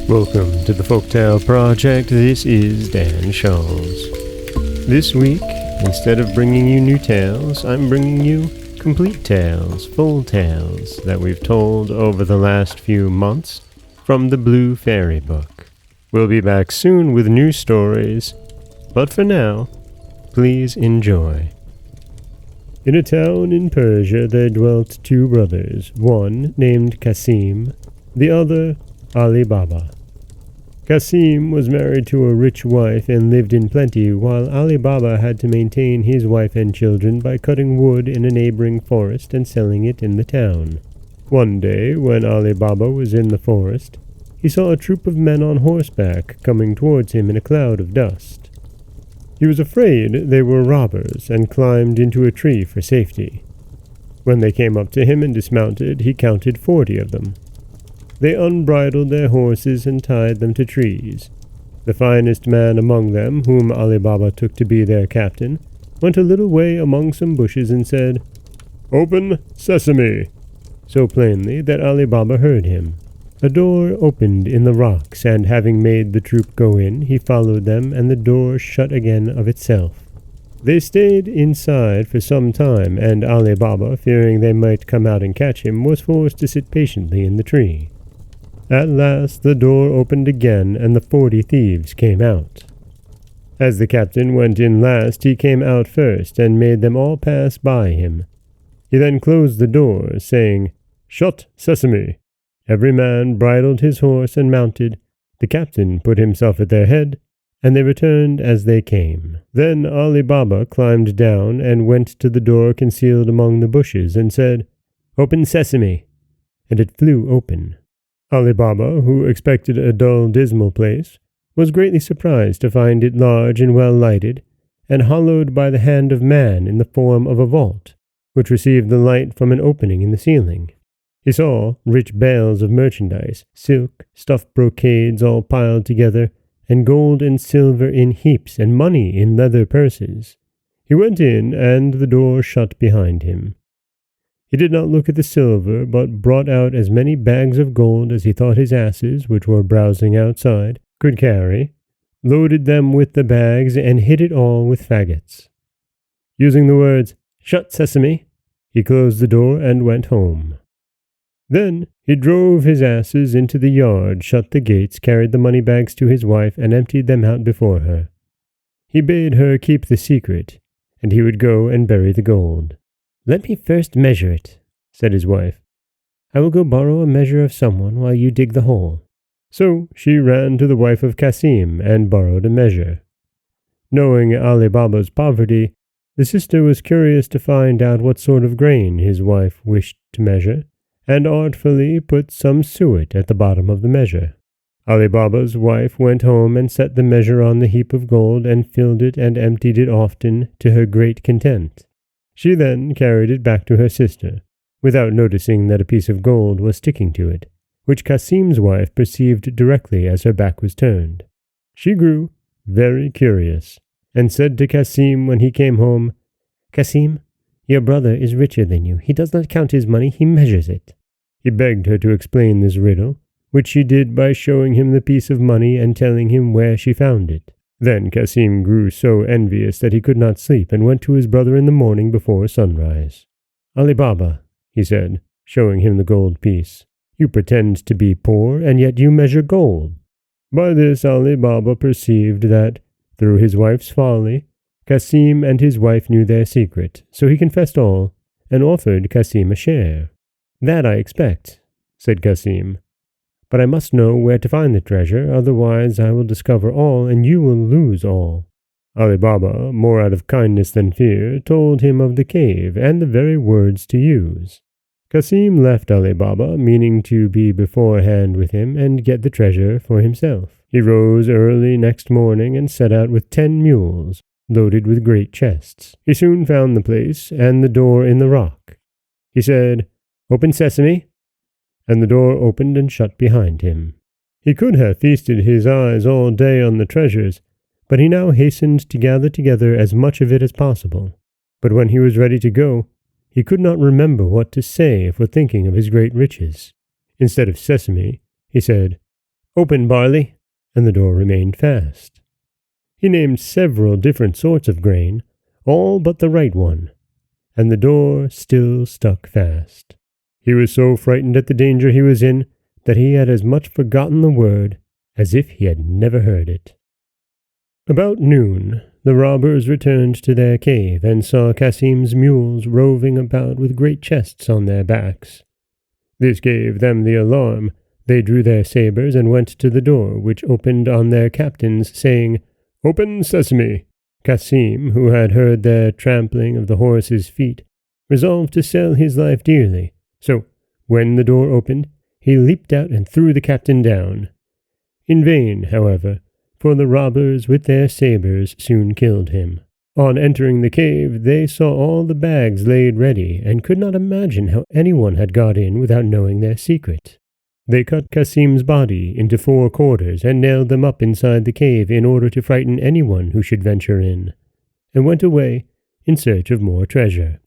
Welcome to the Folktale Project. This is Dan Scholz. This week, instead of bringing you new tales, I'm bringing you complete tales, full tales that we've told over the last few months from the Blue Fairy Book. We'll be back soon with new stories, but for now, please enjoy. In a town in Persia there dwelt two brothers, one named Kasim, the other Ali Baba. Kasim was married to a rich wife and lived in plenty, while Ali Baba had to maintain his wife and children by cutting wood in a neighboring forest and selling it in the town. One day, when Ali Baba was in the forest, he saw a troop of men on horseback coming towards him in a cloud of dust. He was afraid they were robbers and climbed into a tree for safety. When they came up to him and dismounted, he counted 40 of them. They unbridled their horses and tied them to trees. The finest man among them, whom Ali Baba took to be their captain, went a little way among some bushes and said, "Open, sesame!" so plainly that Ali Baba heard him. A door opened in the rocks, and having made the troop go in, he followed them, and the door shut again of itself. They stayed inside for some time, and Ali Baba, fearing they might come out and catch him, was forced to sit patiently in the tree. At last the door opened again, and the 40 thieves came out. As the captain went in last, he came out first, and made them all pass by him. He then closed the door, saying, "Shut, sesame!" Every man bridled his horse and mounted. The captain put himself at their head, and they returned as they came. Then Ali Baba climbed down and went to the door concealed among the bushes, and said, "Open, sesame!" and it flew open. Ali Baba, who expected a dull, dismal place, was greatly surprised to find it large and well lighted, and hollowed by the hand of man in the form of a vault, which received the light from an opening in the ceiling. He saw rich bales of merchandise, silk, stuffed brocades all piled together, and gold and silver in heaps, and money in leather purses. He went in, and the door shut behind him. He did not look at the silver, but brought out as many bags of gold as he thought his asses, which were browsing outside, could carry, loaded them with the bags, and hid it all with faggots. Using the words, "Shut, sesame," he closed the door and went home. Then he drove his asses into the yard, shut the gates, carried the money bags to his wife, and emptied them out before her. He bade her keep the secret, and he would go and bury the gold. "Let me first measure it," said his wife. "I will go borrow a measure of someone while you dig the hole." So she ran to the wife of Kasim and borrowed a measure. Knowing Ali Baba's poverty, the sister was curious to find out what sort of grain his wife wished to measure, and artfully put some suet at the bottom of the measure. Ali Baba's wife went home and set the measure on the heap of gold, and filled it and emptied it often, to her great content. She then carried it back to her sister, without noticing that a piece of gold was sticking to it, which Kasim's wife perceived directly as her back was turned. She grew very curious, and said to Kasim when he came home, "Kasim, your brother is richer than you. He does not count his money, he measures it." He begged her to explain this riddle, which she did by showing him the piece of money and telling him where she found it. Then Kasim grew so envious that he could not sleep, and went to his brother in the morning before sunrise. "Ali Baba," he said, showing him the gold piece, "you pretend to be poor, and yet you measure gold." By this Ali Baba perceived that, through his wife's folly, Kasim and his wife knew their secret, so he confessed all, and offered Kasim a share. "That I expect," said Kasim. "But I must know where to find the treasure, otherwise I will discover all, and you will lose all." Ali Baba, more out of kindness than fear, told him of the cave, and the very words to use. Kasim left Ali Baba, meaning to be beforehand with him, and get the treasure for himself. He rose early next morning, and set out with 10 mules, loaded with great chests. He soon found the place, and the door in the rock. He said, "Open, sesame," and the door opened and shut behind him. He could have feasted his eyes all day on the treasures, but he now hastened to gather together as much of it as possible. But when he was ready to go, he could not remember what to say for thinking of his great riches. Instead of sesame, he said, "Open, Barley," and the door remained fast. He named several different sorts of grain, all but the right one, and the door still stuck fast. He was so frightened at the danger he was in that he had as much forgotten the word as if he had never heard it. About noon, the robbers returned to their cave and saw Cassim's mules roving about with great chests on their backs. This gave them the alarm. They drew their sabres and went to the door, which opened on their captains, saying, "Open, sesame!" Cassim, who had heard their trampling of the horses' feet, resolved to sell his life dearly. So, when the door opened, he leaped out and threw the captain down. In vain, however, for the robbers with their sabres soon killed him. On entering the cave, they saw all the bags laid ready, and could not imagine how anyone had got in without knowing their secret. They cut Cassim's body into 4 quarters and nailed them up inside the cave in order to frighten anyone who should venture in, and went away in search of more treasure.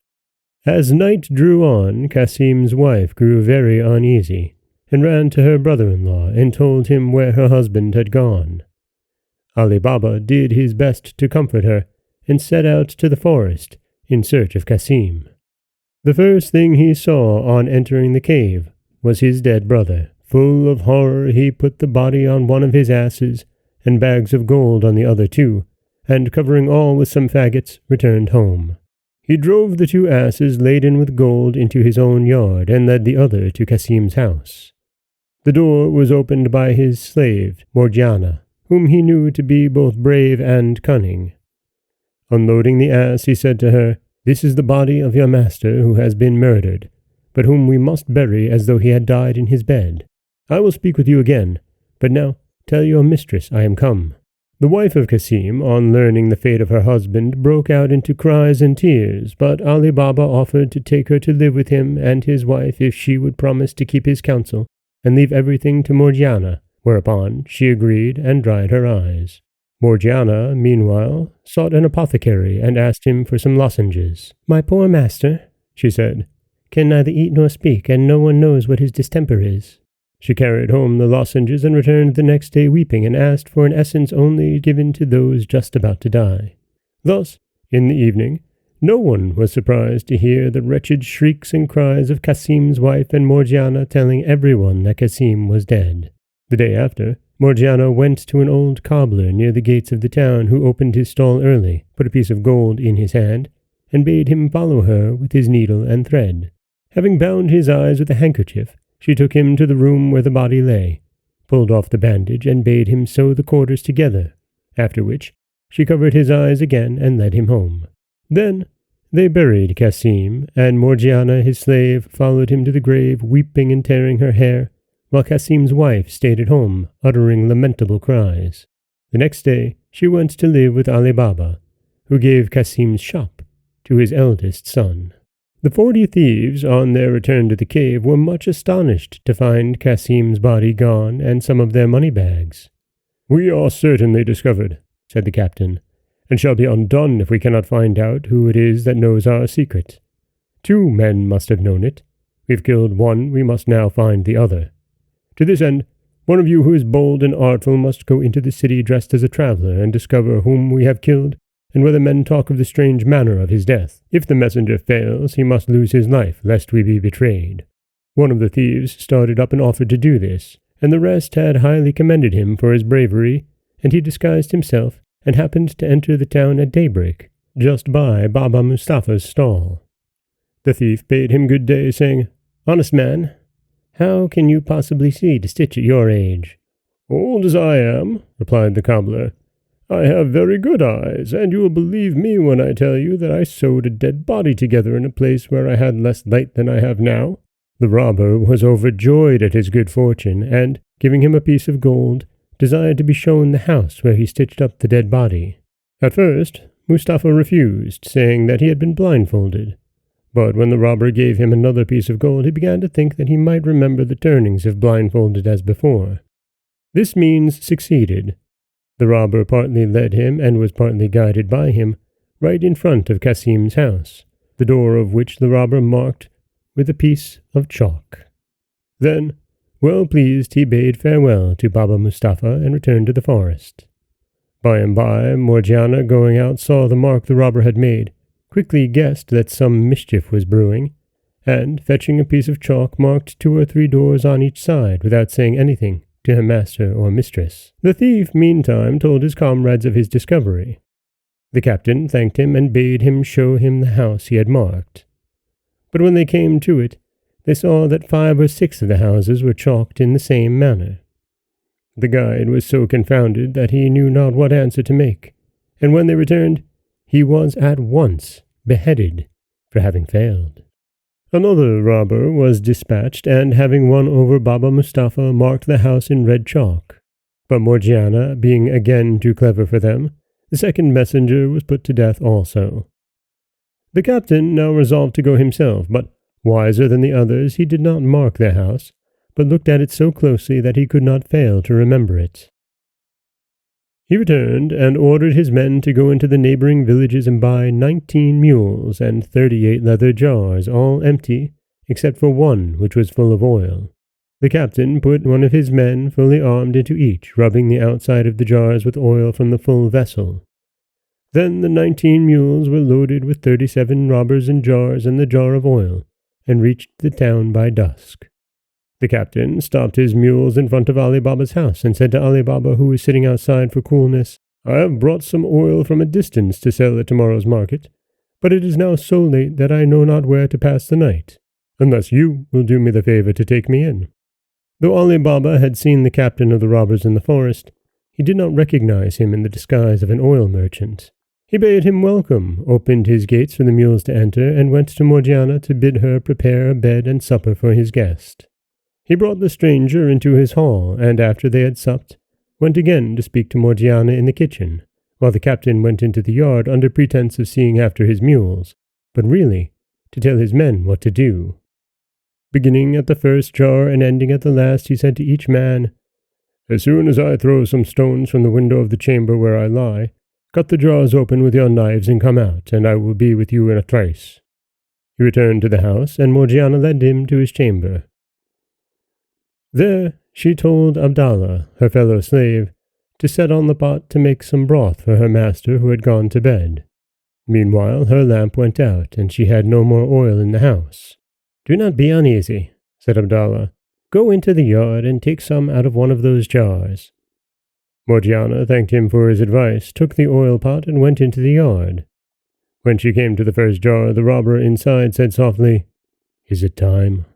As night drew on, Cassim's wife grew very uneasy, and ran to her brother-in-law and told him where her husband had gone. Ali Baba did his best to comfort her, and set out to the forest in search of Cassim. The first thing he saw on entering the cave was his dead brother. Full of horror, he put the body on one of his asses, and bags of gold on the other 2, and covering all with some faggots, returned home. He drove the 2 asses laden with gold into his own yard, and led the other to Cassim's house. The door was opened by his slave, Morgiana, whom he knew to be both brave and cunning. Unloading the ass, he said to her, "This is the body of your master who has been murdered, but whom we must bury as though he had died in his bed. I will speak with you again, but now tell your mistress I am come." The wife of Cassim, on learning the fate of her husband, broke out into cries and tears, but Ali Baba offered to take her to live with him and his wife if she would promise to keep his counsel and leave everything to Morgiana, whereupon she agreed and dried her eyes. Morgiana, meanwhile, sought an apothecary and asked him for some lozenges. "My poor master," she said, "can neither eat nor speak, and no one knows what his distemper is." She carried home the lozenges and returned the next day weeping, and asked for an essence only given to those just about to die. Thus, in the evening, no one was surprised to hear the wretched shrieks and cries of Cassim's wife and Morgiana telling everyone that Cassim was dead. The day after, Morgiana went to an old cobbler near the gates of the town, who opened his stall early, put a piece of gold in his hand, and bade him follow her with his needle and thread. Having bound his eyes with a handkerchief, she took him to the room where the body lay, pulled off the bandage, and bade him sew the quarters together, after which she covered his eyes again and led him home. Then they buried Cassim, and Morgiana, his slave, followed him to the grave, weeping and tearing her hair, while Cassim's wife stayed at home, uttering lamentable cries. The next day she went to live with Ali Baba, who gave Cassim's shop to his eldest son. The 40 thieves, on their return to the cave, were much astonished to find Cassim's body gone and some of their money bags. "We are certainly discovered," said the captain, "and shall be undone if we cannot find out who it is that knows our secret. 2 men must have known it. We've killed one, we must now find the other. To this end, one of you who is bold and artful must go into the city dressed as a traveller and discover whom we have killed, and whether men talk of the strange manner of his death. If the messenger fails, he must lose his life, lest we be betrayed." One of the thieves started up and offered to do this, and the rest had highly commended him for his bravery, and he disguised himself and happened to enter the town at daybreak, just by Baba Mustafa's stall. The thief bade him good day, saying, "Honest man, how can you possibly see to stitch at your age?" "Old as I am," replied the cobbler, "I have very good eyes, and you will believe me when I tell you that I sewed a dead body together in a place where I had less light than I have now." The robber was overjoyed at his good fortune, and, giving him a piece of gold, desired to be shown the house where he stitched up the dead body. At first, Mustafa refused, saying that he had been blindfolded. But when the robber gave him another piece of gold, he began to think that he might remember the turnings if blindfolded as before. This means succeeded. The robber partly led him, and was partly guided by him, right in front of Cassim's house, the door of which the robber marked with a piece of chalk. Then, Well pleased, he bade farewell to Baba Mustapha and returned to the forest. By and by, Morgiana, going out, saw the mark the robber had made, quickly guessed that some mischief was brewing, and, fetching a piece of chalk, marked 2 or 3 doors on each side, without saying anything to her master or mistress. The thief, meantime, told his comrades of his discovery. The captain thanked him and bade him show him the house he had marked. But when they came to it, they saw that 5 or 6 of the houses were chalked in the same manner. The guide was so confounded that he knew not what answer to make, and when they returned, he was at once beheaded for having failed. Another robber was dispatched, and having won over Baba Mustapha, marked the house in red chalk. But Morgiana, being again too clever for them, the second messenger was put to death also. The captain now resolved to go himself, but, wiser than the others, he did not mark the house, but looked at it so closely that he could not fail to remember it. He returned, and ordered his men to go into the neighboring villages and buy 19 mules and 38 leather jars, all empty, except for one which was full of oil. The captain put one of his men fully armed into each, rubbing the outside of the jars with oil from the full vessel. Then the 19 mules were loaded with 37 robbers and jars and the jar of oil, and reached the town by dusk. The captain stopped his mules in front of Ali Baba's house and said to Ali Baba, who was sitting outside for coolness, "I have brought some oil from a distance to sell at tomorrow's market, but it is now so late that I know not where to pass the night, unless you will do me the favor to take me in." Though Ali Baba had seen the captain of the robbers in the forest, he did not recognize him in the disguise of an oil merchant. He bade him welcome, opened his gates for the mules to enter, and went to Morgiana to bid her prepare a bed and supper for his guest. He brought the stranger into his hall, and after they had supped, went again to speak to Morgiana in the kitchen, while the captain went into the yard under pretence of seeing after his mules, but really to tell his men what to do. Beginning at the first jar and ending at the last, he said to each man, "As soon as I throw some stones from the window of the chamber where I lie, cut the jars open with your knives and come out, and I will be with you in a trice." He returned to the house, and Morgiana led him to his chamber. There she told Abdallah, her fellow slave, to set on the pot to make some broth for her master who had gone to bed. Meanwhile her lamp went out, and she had no more oil in the house. "Do not be uneasy," said Abdallah. "Go into the yard and take some out of one of those jars." Morgiana thanked him for his advice, took the oil pot, and went into the yard. When she came to the first jar, the robber inside said softly, "Is it time?"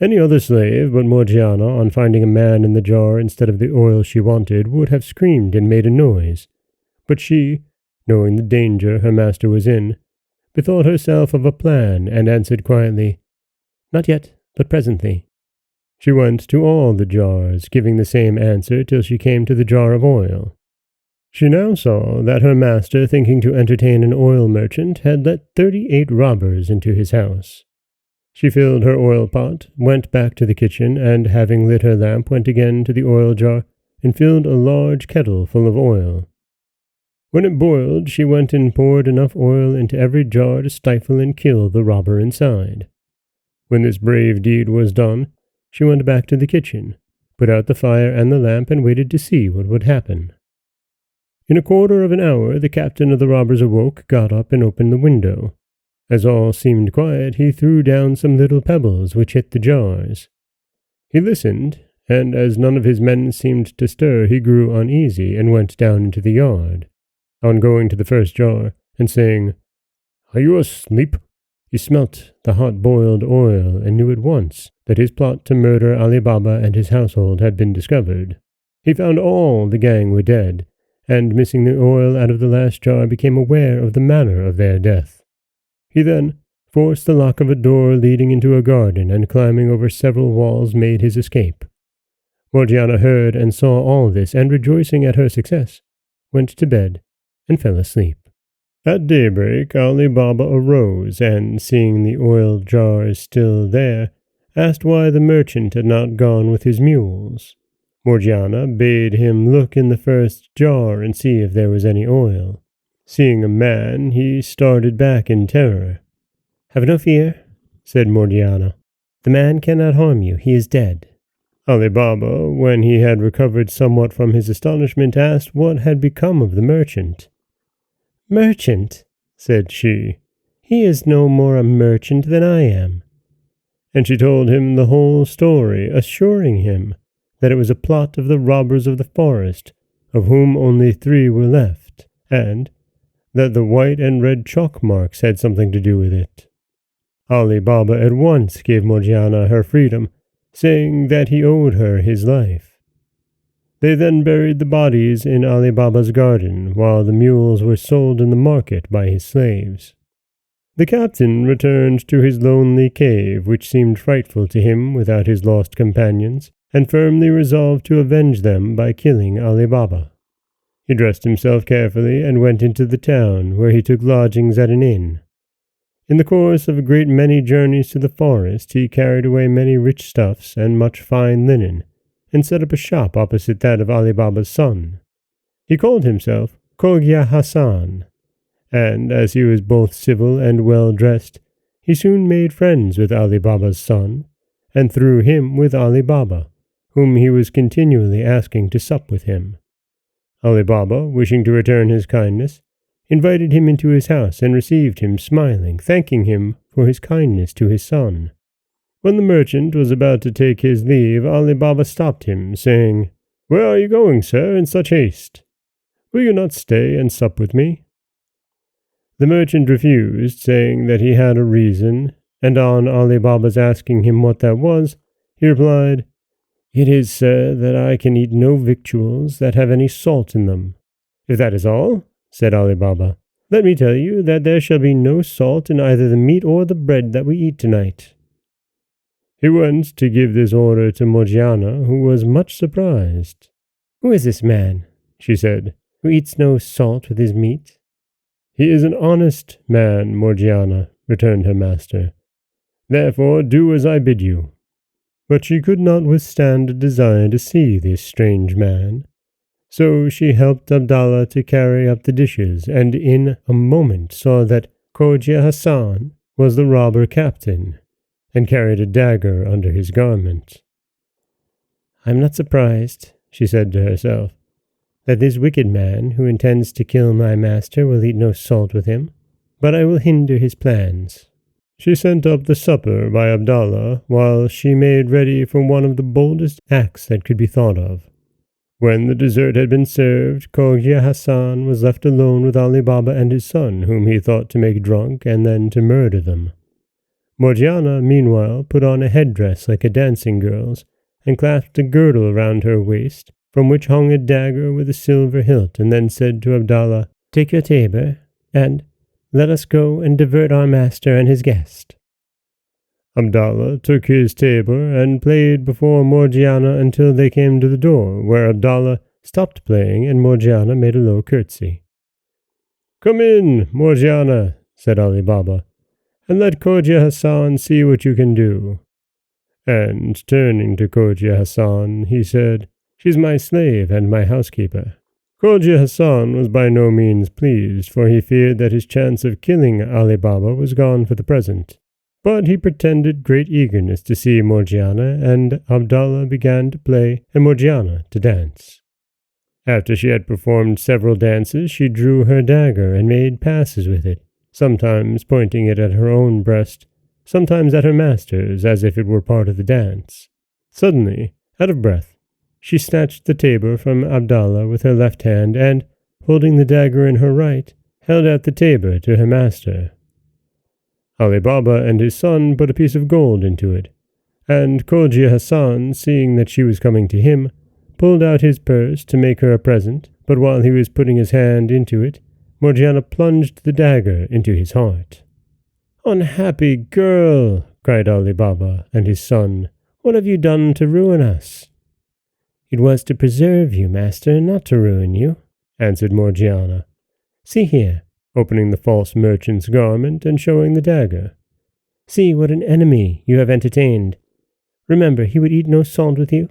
Any other slave but Morgiana, on finding a man in the jar instead of the oil she wanted, would have screamed and made a noise. But she, knowing the danger her master was in, bethought herself of a plan, and answered quietly, "Not yet, but presently." She went to all the jars, giving the same answer till she came to the jar of oil. She now saw that her master, thinking to entertain an oil merchant, had let 38 robbers into his house. She filled her oil pot, went back to the kitchen, and having lit her lamp, went again to the oil jar, and filled a large kettle full of oil. When it boiled, she went and poured enough oil into every jar to stifle and kill the robber inside. When this brave deed was done, she went back to the kitchen, put out the fire and the lamp, and waited to see what would happen. In a quarter of an hour, the captain of the robbers awoke, got up, and opened the window. As all seemed quiet, he threw down some little pebbles which hit the jars. He listened, and as none of his men seemed to stir, he grew uneasy, and went down into the yard. On going to the first jar, and saying, "Are you asleep?" he smelt the hot-boiled oil, and knew at once that his plot to murder Ali Baba and his household had been discovered. He found all the gang were dead, and missing the oil out of the last jar, became aware of the manner of their death. He then forced the lock of a door leading into a garden, and climbing over several walls made his escape. Morgiana heard and saw all this, and rejoicing at her success, went to bed and fell asleep. At daybreak Ali Baba arose, and seeing the oil jars still there, asked why the merchant had not gone with his mules. Morgiana bade him look in the first jar and see if there was any oil. Seeing a man, he started back in terror. "Have no fear," said Morgiana. "The man cannot harm you. He is dead." Ali Baba, when he had recovered somewhat from his astonishment, asked what had become of the merchant. "Merchant," said she, "he is no more a merchant than I am." And she told him the whole story, assuring him that it was a plot of the robbers of the forest, of whom only 3 were left, and that the white and red chalk marks had something to do with it. Ali Baba at once gave Morgiana her freedom, saying that he owed her his life. They then buried the bodies in Ali Baba's garden, while the mules were sold in the market by his slaves. The captain returned to his lonely cave, which seemed frightful to him without his lost companions, and firmly resolved to avenge them by killing Ali Baba. He dressed himself carefully and went into the town, where he took lodgings at an inn. In the course of a great many journeys to the forest, he carried away many rich stuffs and much fine linen, and set up a shop opposite that of Ali Baba's son. He called himself Cogia Hassan, and as he was both civil and well-dressed, he soon made friends with Ali Baba's son, and through him with Ali Baba, whom he was continually asking to sup with him. Ali Baba, wishing to return his kindness, invited him into his house and received him smiling, thanking him for his kindness to his son. When the merchant was about to take his leave, Ali Baba stopped him, saying, "Where are you going, sir, in such haste? Will you not stay and sup with me?" The merchant refused, saying that he had a reason, and on Ali Baba's asking him what that was, he replied, "It is, sir, that I can eat no victuals that have any salt in them." "If that is all," said Ali Baba, "let me tell you that there shall be no salt in either the meat or the bread that we eat tonight." He went to give this order to Morgiana, who was much surprised. "Who is this man," she said, "who eats no salt with his meat?" "He is an honest man, Morgiana," returned her master. "Therefore do as I bid you." But she could not withstand a desire to see this strange man. So she helped Abdallah to carry up the dishes, and in a moment saw that Cogia Hassan was the robber captain, and carried a dagger under his garment. "I am not surprised," she said to herself, "that this wicked man who intends to kill my master will eat no salt with him, but I will hinder his plans." She sent up the supper by Abdallah, while she made ready for one of the boldest acts that could be thought of. When the dessert had been served, Cogia Hassan was left alone with Ali Baba and his son, whom he thought to make drunk and then to murder them. Morgiana, meanwhile, put on a headdress like a dancing girl's, and clasped a girdle around her waist, from which hung a dagger with a silver hilt, and then said to Abdallah, "Take your tabor, and let us go and divert our master and his guest." Abdallah took his tabor and played before Morgiana until they came to the door, where Abdallah stopped playing and Morgiana made a low curtsy. "Come in, Morgiana," said Ali Baba, "and let Cogia Hassan see what you can do." And turning to Cogia Hassan, he said, "She's my slave and my housekeeper." Cogia Hassan was by no means pleased, for he feared that his chance of killing Ali Baba was gone for the present. But he pretended great eagerness to see Morgiana, and Abdallah began to play and Morgiana to dance. After she had performed several dances, she drew her dagger and made passes with it, sometimes pointing it at her own breast, sometimes at her master's, as if it were part of the dance. Suddenly, out of breath, she snatched the tabor from Abdallah with her left hand, and, holding the dagger in her right, held out the tabor to her master. Ali Baba and his son put a piece of gold into it, and Cogia Hassan, seeing that she was coming to him, pulled out his purse to make her a present, but while he was putting his hand into it, Morgiana plunged the dagger into his heart. "Unhappy girl!" cried Ali Baba and his son. "What have you done to ruin us?" "It was to preserve you, master, not to ruin you," answered Morgiana. "See here," opening the false merchant's garment and showing the dagger. "See what an enemy you have entertained. Remember, he would eat no salt with you.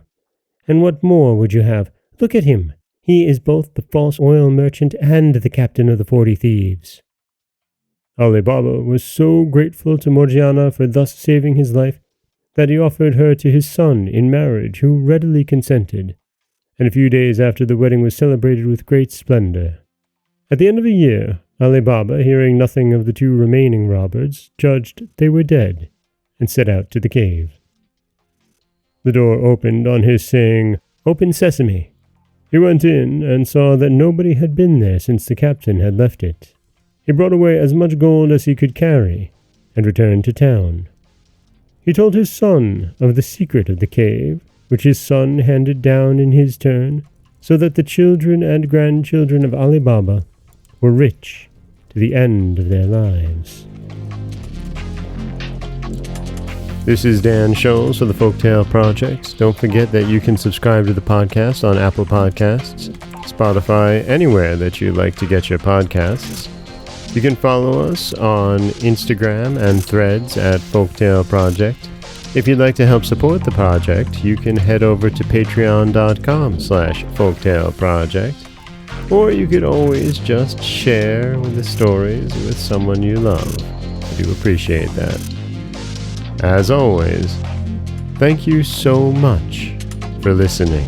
And what more would you have? Look at him. He is both the false oil merchant and the captain of the 40 Thieves." Ali Baba was so grateful to Morgiana for thus saving his life that he offered her to his son in marriage, who readily consented, and a few days after the wedding was celebrated with great splendor. At the end of a year, Ali Baba, hearing nothing of the two remaining robbers, judged they were dead, and set out to the cave. The door opened on his saying, "Open sesame." He went in and saw that nobody had been there since the captain had left it. He brought away as much gold as he could carry, and returned to town. He told his son of the secret of the cave, which his son handed down in his turn, so that the children and grandchildren of Ali Baba were rich to the end of their lives. This is Dan Scholz for the Folktale Project. Don't forget that you can subscribe to the podcast on Apple Podcasts, Spotify, anywhere that you like to get your podcasts. You can follow us on Instagram and Threads at Folktale Project. If you'd like to help support the project, you can head over to patreon.com/folktaleproject. Or you could always just share the stories with someone you love. I do appreciate that. As always, thank you so much for listening.